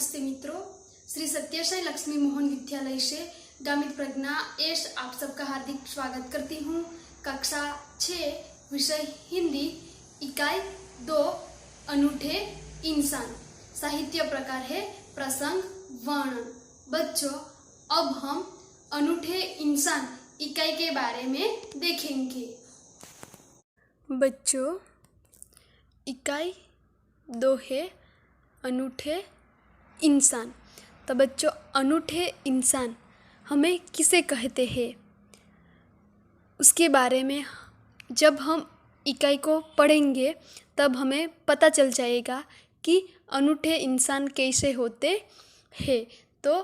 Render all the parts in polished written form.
नमस्ते मित्रों, श्री सत्यसाई लक्ष्मी मोहन विद्यालय से गामित प्रज्ञा एस आप सबका हार्दिक स्वागत करती हूँ। कक्षा 6 विषय हिंदी, इकाई 2 अनूठे इंसान। साहित्य प्रकार है प्रसंग वर्णन। बच्चों, अब हम अनूठे इंसान इकाई के बारे में देखेंगे। बच्चों, इकाई 2 है अनूठे इंसान। तो बच्चों, अनूठे इंसान हमें किसे कहते हैं उसके बारे में जब हम इकाई को पढ़ेंगे तब हमें पता चल जाएगा कि अनूठे इंसान कैसे होते हैं। तो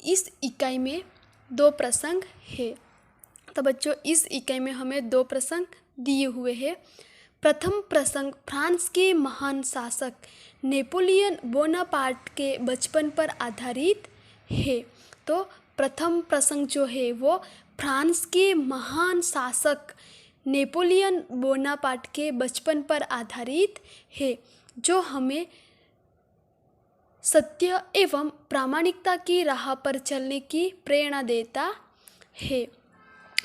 इस इकाई में 2 प्रसंग है। तो बच्चों, इस इकाई में हमें 2 प्रसंग दिए हुए हैं। प्रथम प्रसंग फ्रांस के महान शासक नेपोलियन बोनापार्ट के बचपन पर आधारित है। तो प्रथम प्रसंग जो है वो फ्रांस के महान शासक नेपोलियन बोनापार्ट के बचपन पर आधारित है, जो हमें सत्य एवं प्रामाणिकता की राह पर चलने की प्रेरणा देता है।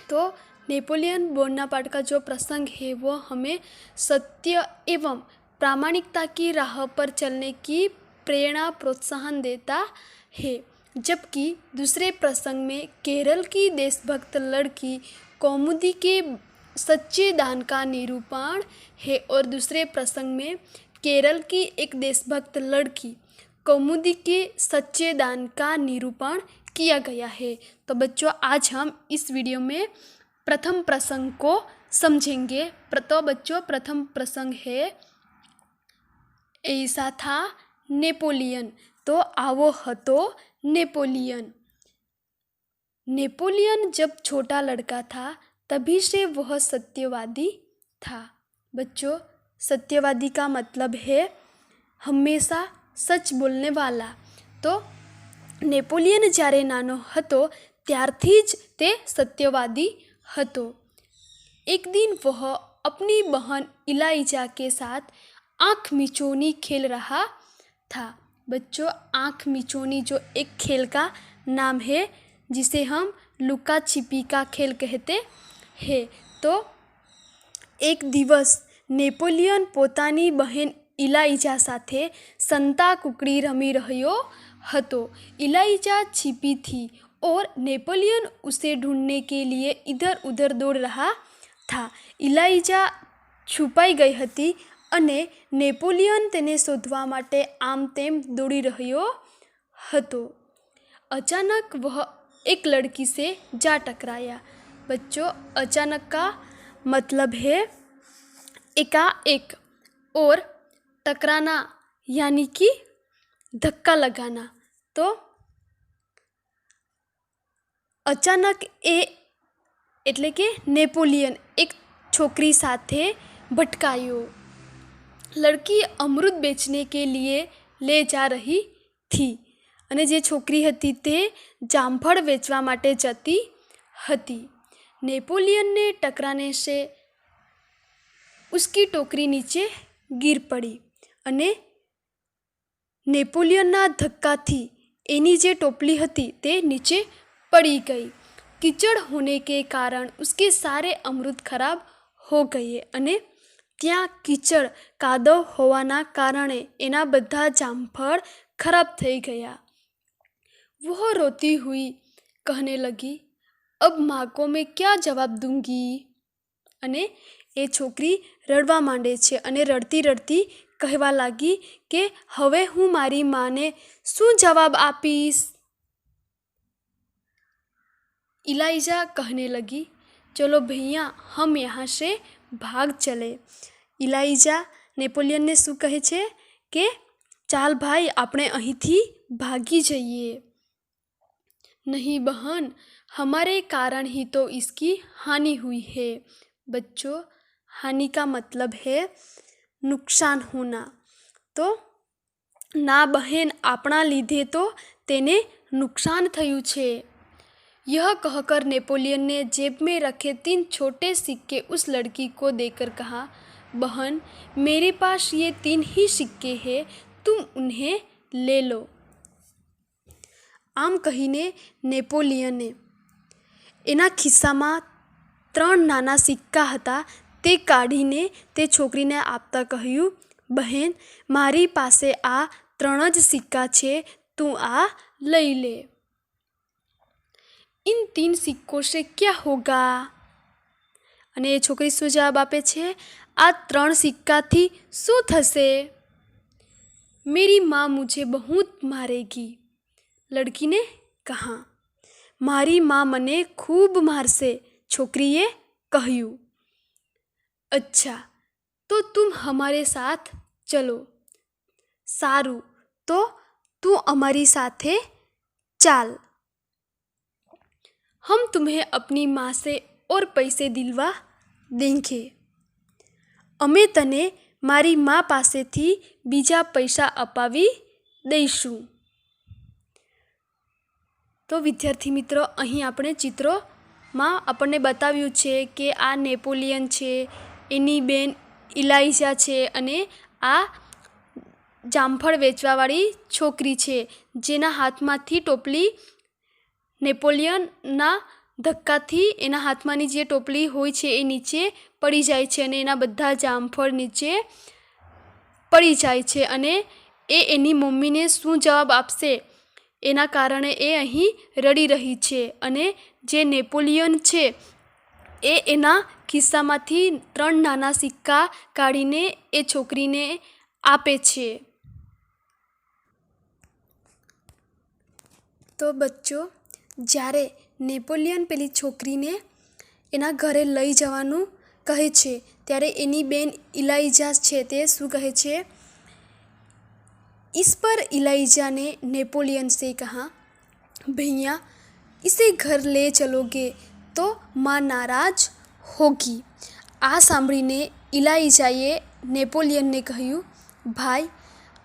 तो नेपोलियन बोनापार्ट का जो प्रसंग है वो हमें सत्य एवं प्रामाणिकता की राह पर चलने की प्रेरणा प्रोत्साहन देता है। जबकि दूसरे प्रसंग में केरल की देशभक्त लड़की कौमुदी के सच्चे दान का निरूपण है और दूसरे प्रसंग में केरल की एक देशभक्त लड़की कौमुदी के सच्चे दान का निरूपण किया गया है। तो बच्चों, आज हम इस वीडियो में प्रथम प्रसंग को समझेंगे। तो बच्चों, प्रथम प्रसंग है ऐसा था नेपोलियन। तो आवो हतो नेपोलियन। नेपोलियन जब छोटा लड़का था तभी से वह सत्यवादी था। बच्चों, सत्यवादी का मतलब है हमेशा सच बोलने वाला। तो नेपोलियन જ્યારે નાનો હતો ત્યારથી જ તે सत्यवादी હતો। एक दिन वह अपनी बहन इलाइजा के साथ आँख मिचौनी खेल रहा था। बच्चों, आँख मिचौनी जो एक खेल का नाम है जिसे हम लुका छिपी का खेल कहते हैं। तो एक दिवस नेपोलियन પોતાની બહેન इलाइजा સાથે સંતા કુકડી રમી રહ્યો હતો। इलाइजा छिपी थी और नेपोलियन उसे ढूंढने के लिए इधर उधर दौड़ रहा था। इलाइजा છુપાઈ ગઈ હતી અને નેપોલિયન તેને શોધવા માટે આમ તેમ દોડી રહ્યો હતો। अचानक वह एक लड़की से जा टकराया। बच्चों, अचानक का मतलब है एकाएक और टकराना यानी कि धक्का लगाना। तो अचानक એટલે કે नेपोलियन एक छोकरी साथे भटकायो। लड़की अमरूद बेचने के लिए ले जा रही थी અને જે છોકરી હતી તે જામફળ વેચવા માટે જતી હતી। नेपोलियन ने टकराने से उसकी टोकरी नीचे गिर पड़ी અને नेपोलियनના ધક્કાથી એની જે ટોપલી હતી તે નીચે पड़ी गई। कीचड़ होने के कारण उसके सारे अमरूद खराब हो गए અને ત્યાં कीचड़ કાદવ હોવાના કારણે એના બધા જામફળ खराब થઈ ગયા। वह रोती हुई कहने लगी, अब माँ को मैं क्या जवाब दूंगी। અને એ છોકરી રડવા માંડે છે અને રડતી રડતી કહેવા લાગી કે હવે હું મારી માને શું જવાબ આપીશ। इलाइजा कहने लगी, चलो भैया हम यहाँ से भाग चले। इलाइजा नेपोलियन ने શું કહે છે કે ચાલ ભાઈ આપણે અહીંથી ભાગી જઈએ। नहीं बहन, हमारे कारण ही तो इसकी हानि हुई है। बच्चों, हानि का मतलब है नुकसान होना। तो ना बहन, આપણા લીધે તો તેને नुकसान થયું છે। यह कहकर नेपोलियन ने जेब में रखे 3 छोटे सिक्के उस लड़की को देकर कहा, बहन मेरे पास ये 3 ही सिक्के हैं, तुम उन्हें ले लो। આમ કહીને નેપોલિયને એના ખિસ્સામાં 3 નાના સિક્કા હતા તે કાઢીને તે છોકરીને આપતા કહ્યું, બહેન, મારી પાસે આ 3 જ સિક્કા છે, તું આ લઈ લે. इन 3 સિક્કો से क्या होगा? અને એ છોકરી શું જવાબ આપે છે? આ 3 સિક્કાથી શું થશે? मेरी माँ मुझे बहुत मारेगी. लड़की ने कहा, મારી માँ મને ખૂબ મારશે, છોકરીએ કહ્યું. અચ્છા, તો તુમ હમારે સાથ ચલો. સારું, તો તું અમારી સાથે ચાલ. हम तुम्हें अपनी माँ से और पैसे दिलवा देंगे. અમે તને મારી મા પાસેથી બીજા પૈસા અપાવી દઈશું. તો વિદ્યાર્થી મિત્રો, અહીં આપણે ચિત્રોમાં આપણને બતાવ્યું છે કે આ નેપોલિયન છે, એની બેન ઇલાઇઝા છે અને આ જામફળ વેચવાવાળી છોકરી છે જેના હાથમાંથી ટોપલી નેપોલિયનના ધક્કાથી એના હાથમાંની જે ટોપલી હોય છે એ નીચે પડી જાય છે અને એના બધા જામફળ નીચે પડી જાય છે અને એ એની મમ્મીને શું જવાબ આપશે એના કારણે એ અહીં રડી રહી છે અને જે નેપોલિયન છે એ એના ખિસ્સામાંથી 3 નાના સિક્કા કાઢીને એ છોકરીને આપે છે. તો બચ્ચો, જ્યારે નેપોલિયન પેલી છોકરીને એના ઘરે લઈ જવાનું કહે છે ત્યારે એની બેન ઇલાઇઝા છે તે શું કહે છે? इस पर इलाइजा ने नेपोलियन से कहा, भैया इसे घर ले चलोगे तो माँ नाराज होगी. આ સાંભળીને ઇલાઇજાએ નેપોલિયનને કહ્યું, ભાઈ,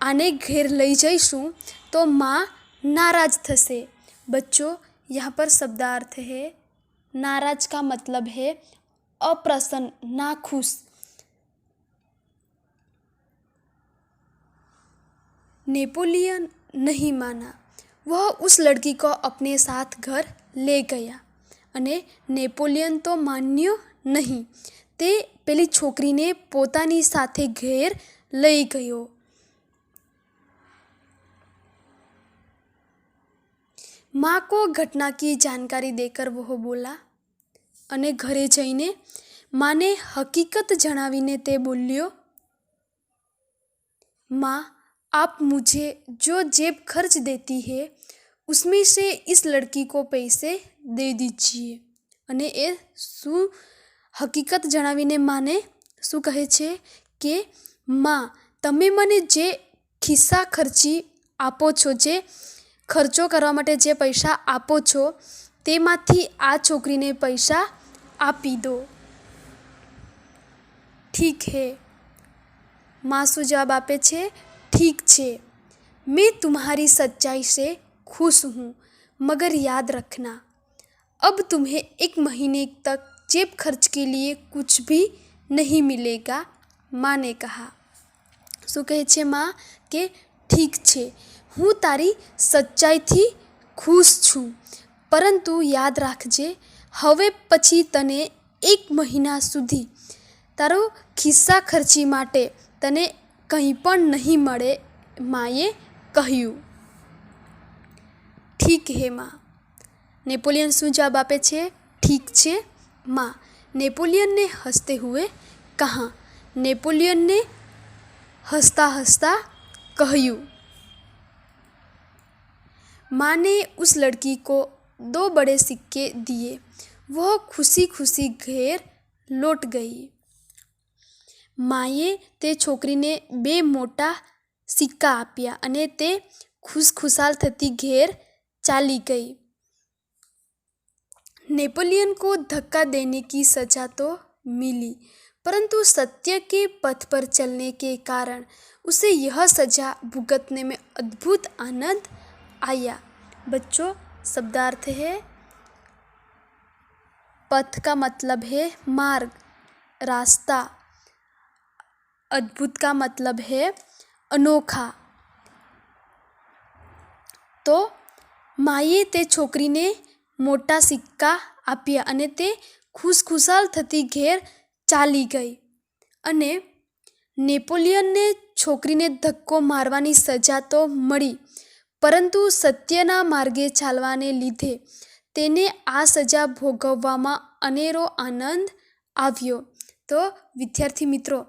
આને ઘેર લઈ જઈશું તો માँ नाराज થશે. बच्चों, यहाँ पर शब्दार्थ है नाराज का मतलब है अप्रसन्न, नाखुश. नेपोलियन नहीं माना. वह उस लड़की को अपने साथ घर ले गया અને નેપોલિયન તો માન્યો નહીં. તે પેલી છોકરીને પોતાની સાથે ઘેર લઈ ગયો. माँ को घटना की जानकारी देकर वह बोला. અને ઘરે જઈને માને હકીકત જણાવીને તે બોલ્યો, माँ, आप मुझे जो जेब खर्च देती है उसमें से इस लड़की को पैसे दे दीजिए. અને એ શું હકીકત જણાવીને માને શું કહે છે કે માં, તમે મને જે ખિસ્સા ખર્ચી આપો છો, જે ખર્ચો કરવા માટે જે પૈસા આપો છો તેમાંથી આ છોકરીને પૈસા આપી દો. ઠીક હે. માં શું જવાબ આપે છે? ठीक छे, मैं तुम्हारी सच्चाई से खुश हूँ, मगर याद रखना अब तुम्हें 1 महीने तक जेब खर्च के लिए कुछ भी नहीं मिलेगा. माँ ने कहा. શું કહે છે માં કે ઠીક છે, હું તારી સચ્ચાઈથી ખુશ છું, પરંતુ યાદ રાખજે હવે પછી તને 1 મહિના સુધી તારો ખિસ્સા ખર્ચી માટે તને કંઈ પણ નહીં મળે. માએ કહ્યું. ઠીક હે માં. નેપોલિયન શું જવાબ આપે છે? ઠીક છે માં. નેપોલિયન ने हंसते हुए कहा. નેપોલિયન ने हंसता हंसता કહ્યું. माँ ने उस लड़की को 2 बड़े सिक्के दिए. वह खुशी खुशी घर लौट गई. માએ તે છોકરીને 2 મોટા સિક્કા આપ્યા અને તે ખુશખુશાલ થતી ઘેર ચાલી ગઈ. नेपोलियन को धक्का देने की सजा तो मिली, परंतु सत्य के पथ पर चलने के कारण उसे यह सजा भुगतने में अद्भुत आनंद आया. बच्चों, शब्दार्थ है पथ का मतलब है मार्ग, रास्ता. अद्भुत का मतलब है अनोखा. તો માએ તે છોકરીને મોટા સિક્કા આપ્યા અને તે ખુશખુશાલ થતી ઘેર ચાલી ગઈ. અને નેપોલિયનને છોકરીને ધક્કો મારવાની સજા તો મળી, પરંતુ સત્યના માર્ગે ચાલવાને લીધે તેને આ સજા ભોગવવામાં અનેરો આનંદ આવ્યો. તો વિદ્યાર્થી મિત્રો,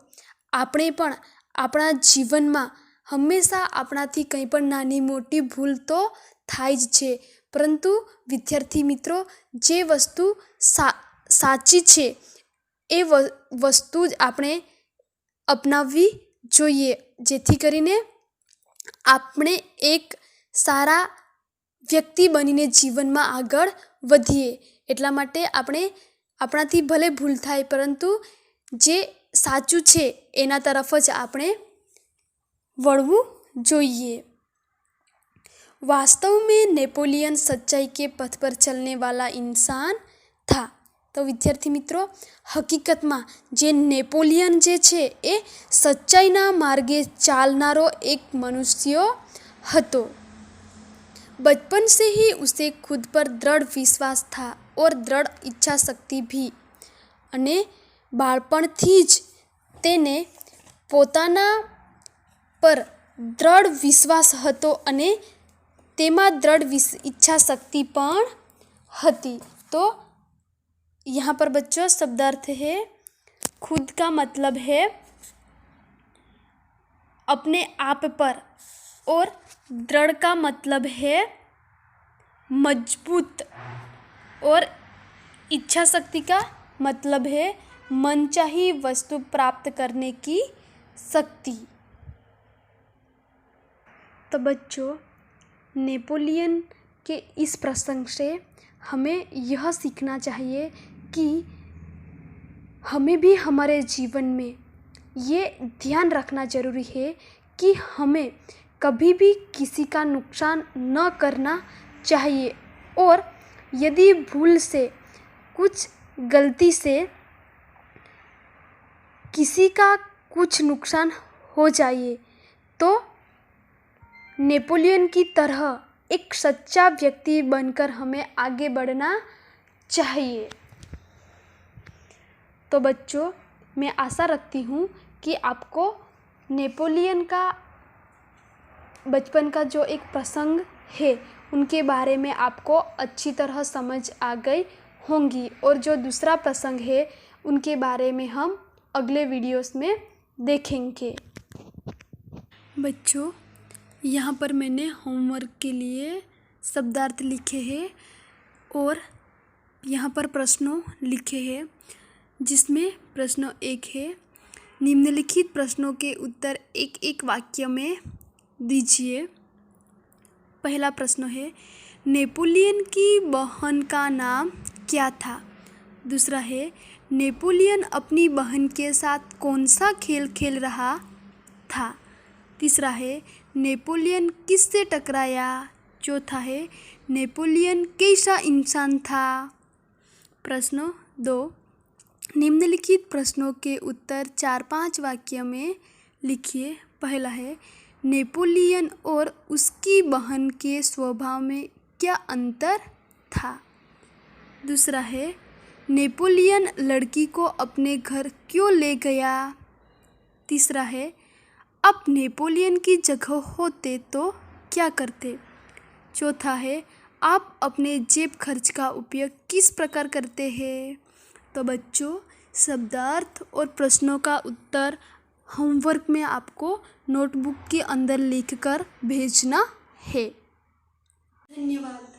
આપણે પણ આપણા જીવનમાં હંમેશા આપણાથી કંઈ પણ નાની મોટી ભૂલ તો થાય જ છે, પરંતુ વિદ્યાર્થી મિત્રો, જે વસ્તુ સાચી છે એ વસ્તુ જ આપણે અપનાવવી જોઈએ, જેથી કરીને આપણે એક સારા વ્યક્તિ બનીને જીવનમાં આગળ વધીએ. એટલા માટે આપણે આપણાથી ભલે ભૂલ થાય, પરંતુ જે સાચું છે એના તરફ જ આપણે વળવું જોઈએ. वास्तव में नेपोलियन सच्चाई के पथ पर चलने वाला इंसान था. તો વિદ્યાર્થી મિત્રો, હકીકતમાં જે નેપોલિયન જે છે એ સચ્ચાઈના માર્ગે ચાલનારો એક મનુષ્ય હતો. बचपन से ही उसे खुद पर दृढ़ विश्वास था और दृढ़ इच्छा शक्ति भी. અને બાળપણથી જ તેને પોતાના પર દૃઢ વિશ્વાસ હતો અને તેમાં दृढ़ इच्छा शक्ति પણ હતી. तो यहाँ पर बच्चों शब्दार्थ है खुद का मतलब है अपने आप पर, और दृढ़ का मतलब है मजबूत, और इच्छा शक्ति का मतलब है मनचाही वस्तु प्राप्त करने की शक्ति. तो बच्चों, नेपोलियन के इस प्रसंग से हमें यह सीखना चाहिए कि हमें भी हमारे जीवन में ये ध्यान रखना ज़रूरी है कि हमें कभी भी किसी का नुकसान न करना चाहिए, और यदि भूल से कुछ गलती से किसी का कुछ नुकसान हो जाए तो नेपोलियन की तरह एक सच्चा व्यक्ति बनकर हमें आगे बढ़ना चाहिए. तो बच्चों, मैं आशा रखती हूँ कि आपको नेपोलियन का बचपन का जो एक प्रसंग है उनके बारे में आपको अच्छी तरह समझ आ गई होंगी, और जो दूसरा प्रसंग है उनके बारे में हम अगले वीडियोस में देखेंगे. बच्चों, यहाँ पर मैंने होमवर्क के लिए शब्दार्थ लिखे हैं और यहाँ पर प्रश्नों लिखे हैं, जिसमें प्रश्न 1 है, निम्नलिखित प्रश्नों के उत्तर एक एक वाक्य में दीजिए. पहला प्रश्न है, नेपोलियन की बहन का नाम क्या था? दूसरा है, नेपोलियन अपनी बहन के साथ कौन सा खेल खेल रहा था? तीसरा है, नेपोलियन किससे टकराया? चौथा है, नेपोलियन कैसा इंसान था? प्रश्न 2, निम्नलिखित प्रश्नों के उत्तर 4-5 वाक्य में लिखिए. पहला है, नेपोलियन और उसकी बहन के स्वभाव में क्या अंतर था? दूसरा है, नेपोलियन लड़की को अपने घर क्यों ले गया? तीसरा है, आप नेपोलियन की जगह होते तो क्या करते? चौथा है, आप अपने जेब खर्च का उपयोग किस प्रकार करते हैं? तो बच्चों, शब्दार्थ और प्रश्नों का उत्तर होमवर्क में आपको नोटबुक के अंदर लिखकर भेजना है. धन्यवाद.